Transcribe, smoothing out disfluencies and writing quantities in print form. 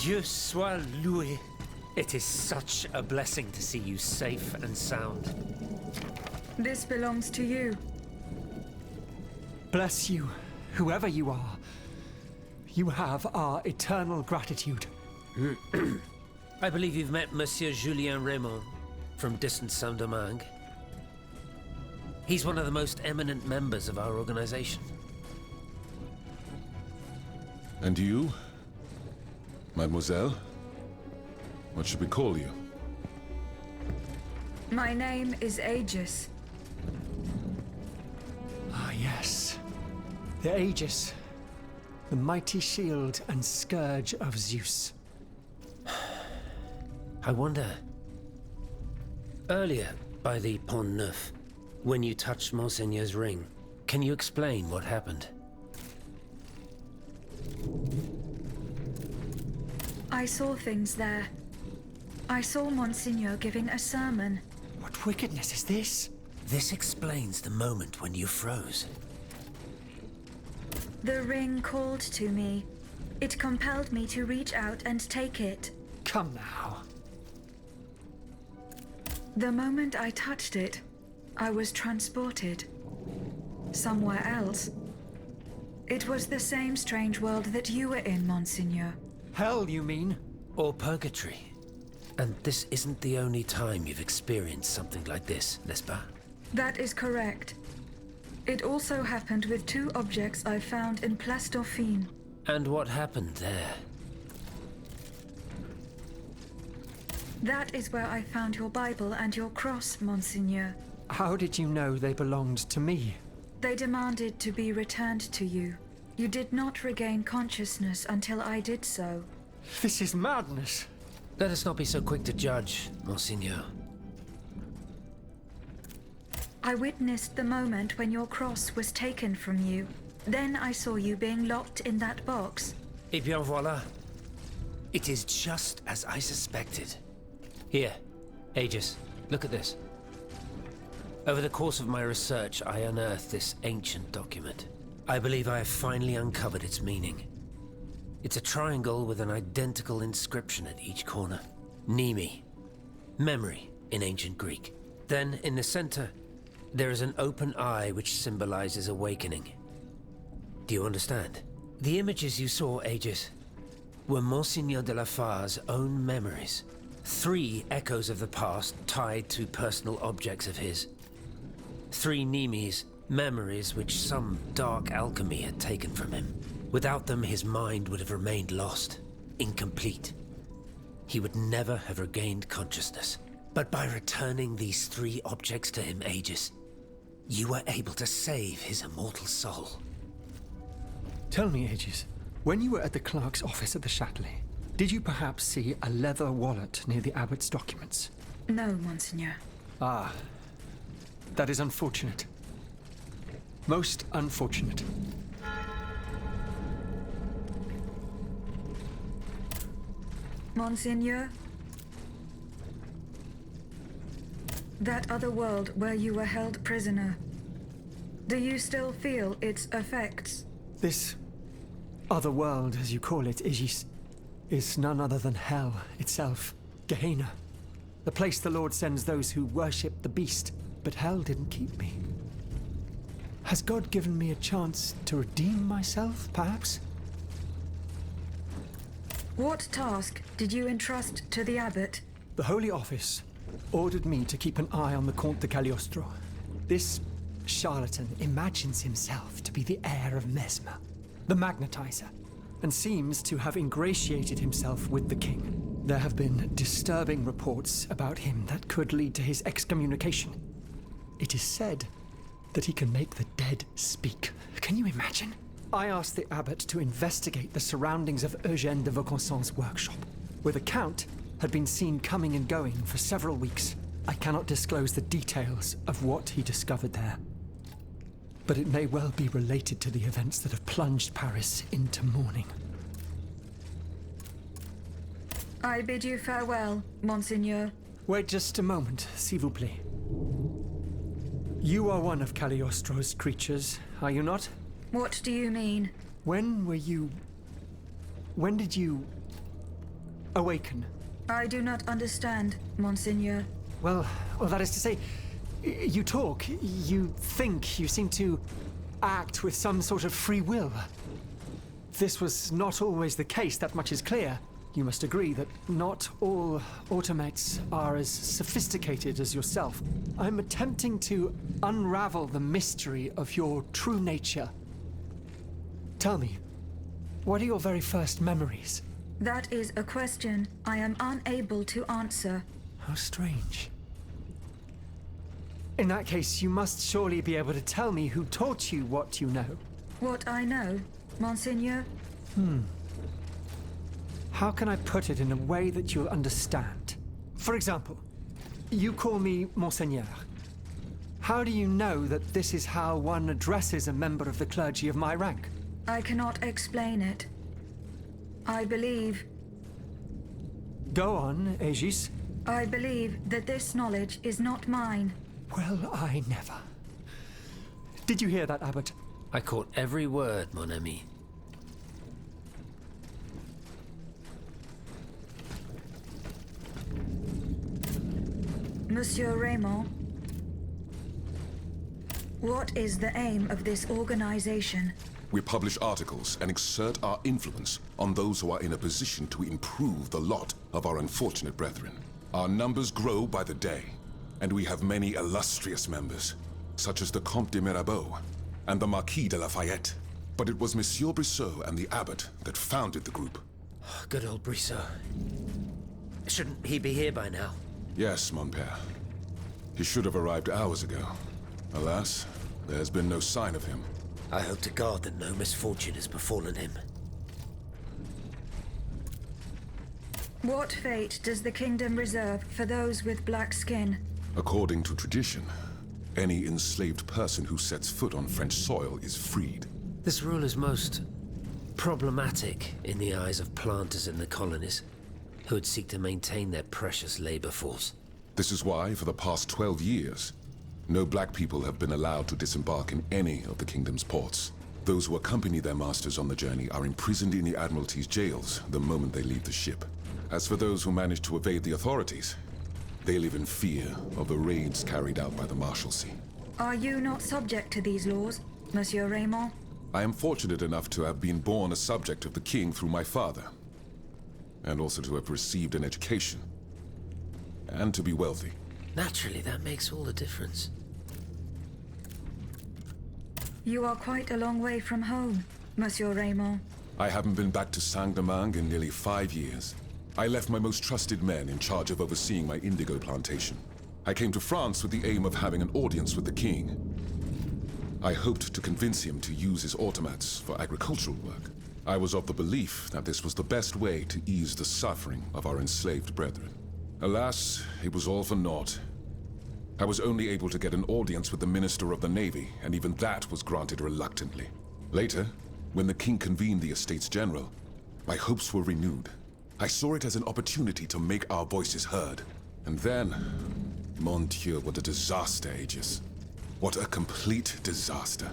Dieu soit loué. It is such a blessing to see you safe and sound. This belongs to you. Bless you, whoever you are. You have our eternal gratitude. I believe you've met Monsieur Julien Raymond from distant Saint-Domingue. He's one of the most eminent members of our organization. And you? Mademoiselle? What should we call you? My name is Aegis. Ah, yes. The Aegis. The mighty shield and scourge of Zeus. I wonder... Earlier, by the Pont Neuf, when you touched Monseigneur's ring, can you explain what happened? I saw things there. I saw Monseigneur giving a sermon. What wickedness is this? This explains the moment when you froze. The ring called to me. It compelled me to reach out and take it. Come now. The moment I touched it, I was transported. Somewhere else. It was the same strange world that you were in, Monseigneur. Hell, you mean? Or purgatory. And this isn't the only time you've experienced something like this, n'est-ce pas? That is correct. It also happened with two objects I found in Place Dauphine. And what happened there? That is where I found your Bible and your cross, Monseigneur. How did you know they belonged to me? They demanded to be returned to you. You did not regain consciousness until I did so. This is madness. Let us not be so quick to judge, Monseigneur. I witnessed the moment when your cross was taken from you. Then I saw you being locked in that box. Eh bien voilà. It is just as I suspected. Here, Aegis, look at this. Over the course of my research, I unearthed this ancient document. I believe I have finally uncovered its meaning. It's a triangle with an identical inscription at each corner. Nemi, memory in ancient Greek. Then, in the center, there is an open eye which symbolizes awakening. Do you understand? The images you saw, Aegis, were Monseigneur de la Far's own memories. 3 echoes of the past tied to personal objects of his. 3 Nemes, memories which some dark alchemy had taken from him. Without them, his mind would have remained lost, incomplete. He would never have regained consciousness. But by returning these 3 objects to him, Aegis, you were able to save his immortal soul. Tell me, Aegis, when you were at the clerk's office at the Châtelet, did you perhaps see a leather wallet near the abbot's documents? No, Monseigneur. Ah, that is unfortunate. Most unfortunate. Monseigneur? That other world where you were held prisoner. Do you still feel its effects? This other world, as you call it, Aegis, is none other than hell itself. Gehenna. The place the Lord sends those who worship the beast. But hell didn't keep me. Has God given me a chance to redeem myself, perhaps? What task did you entrust to the abbot? The Holy Office ordered me to keep an eye on the Comte de Cagliostro. This charlatan imagines himself to be the heir of Mesmer, the magnetizer, and seems to have ingratiated himself with the king. There have been disturbing reports about him that could lead to his excommunication. It is said that he can make the dead speak. Can you imagine? I asked the abbot to investigate the surroundings of Eugène de Vaucanson's workshop, where the Count had been seen coming and going for several weeks. I cannot disclose the details of what he discovered there, but it may well be related to the events that have plunged Paris into mourning. I bid you farewell, Monseigneur. Wait just a moment, s'il vous plaît. You are one of Cagliostro's creatures, are you not? What do you mean? When did you... awaken. I do not understand, Monseigneur. Well, that is to say, you talk, you think, you seem to act with some sort of free will. This was not always the case, that much is clear. You must agree that not all automates are as sophisticated as yourself. I'm attempting to unravel the mystery of your true nature. Tell me, what are your very first memories? That is a question I am unable to answer. How strange. In that case, you must surely be able to tell me who taught you what you know. What I know, Monseigneur? How can I put it in a way that you'll understand? For example, you call me Monseigneur. How do you know that this is how one addresses a member of the clergy of my rank? I cannot explain it. I believe... Go on, Aegis. I believe that this knowledge is not mine. Well, I never. Did you hear that, Abbot? I caught every word, mon ami. Monsieur Raymond, what is the aim of this organization? We publish articles and exert our influence on those who are in a position to improve the lot of our unfortunate brethren. Our numbers grow by the day, and we have many illustrious members, such as the Comte de Mirabeau and the Marquis de Lafayette. But it was Monsieur Brissot and the Abbot that founded the group. Good old Brissot. Shouldn't he be here by now? Yes, mon père. He should have arrived hours ago. Alas, there's been no sign of him. I hope to God that no misfortune has befallen him. What fate does the kingdom reserve for those with black skin? According to tradition, any enslaved person who sets foot on French soil is freed. This rule is most problematic in the eyes of planters in the colonies, who would seek to maintain their precious labor force. This is why, for the past 12 years, no black people have been allowed to disembark in any of the kingdom's ports. Those who accompany their masters on the journey are imprisoned in the Admiralty's jails the moment they leave the ship. As for those who manage to evade the authorities, they live in fear of the raids carried out by the Marshalsea. Are you not subject to these laws, Monsieur Raymond? I am fortunate enough to have been born a subject of the king through my father, and also to have received an education, and to be wealthy. Naturally, that makes all the difference. You are quite a long way from home, Monsieur Raymond. I haven't been back to Saint-Domingue in nearly 5 years. I left my most trusted men in charge of overseeing my indigo plantation. I came to France with the aim of having an audience with the king. I hoped to convince him to use his automats for agricultural work. I was of the belief that this was the best way to ease the suffering of our enslaved brethren. Alas, it was all for naught. I was only able to get an audience with the Minister of the Navy, and even that was granted reluctantly. Later, when the king convened the Estates General, my hopes were renewed. I saw it as an opportunity to make our voices heard. And then, mon Dieu, what a disaster, Aegis. What a complete disaster.